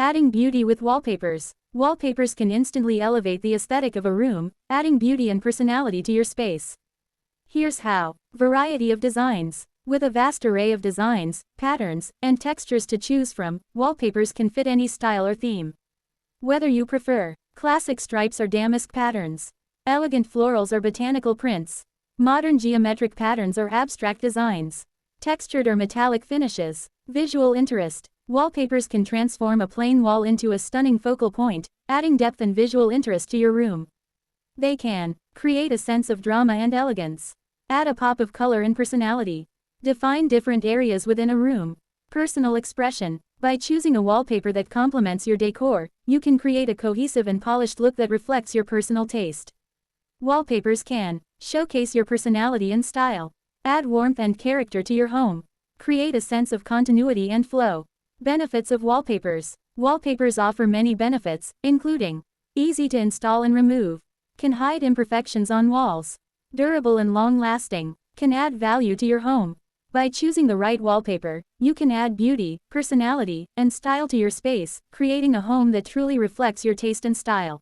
Adding beauty with wallpapers. Wallpapers can instantly elevate the aesthetic of a room, adding beauty and personality to your space. Here's how. Variety of designs. With a vast array of designs, patterns, and textures to choose from, wallpapers can fit any style or theme. Whether you prefer classic stripes or damask patterns, elegant florals or botanical prints, modern geometric patterns or abstract designs, textured or metallic finishes, visual interest. Wallpapers can transform a plain wall into a stunning focal point, adding depth and visual interest to your room. They can create a sense of drama and elegance, add a pop of color and personality, define different areas within a room. Personal expression. By choosing a wallpaper that complements your decor, you can create a cohesive and polished look that reflects your personal taste. Wallpapers can showcase your personality and style, add warmth and character to your home, create a sense of continuity and flow. Benefits of wallpapers. Wallpapers offer many benefits, including easy to install and remove, can hide imperfections on walls, durable and long-lasting, can add value to your home. By choosing the right wallpaper, you can add beauty, personality, and style to your space, creating a home that truly reflects your taste and style.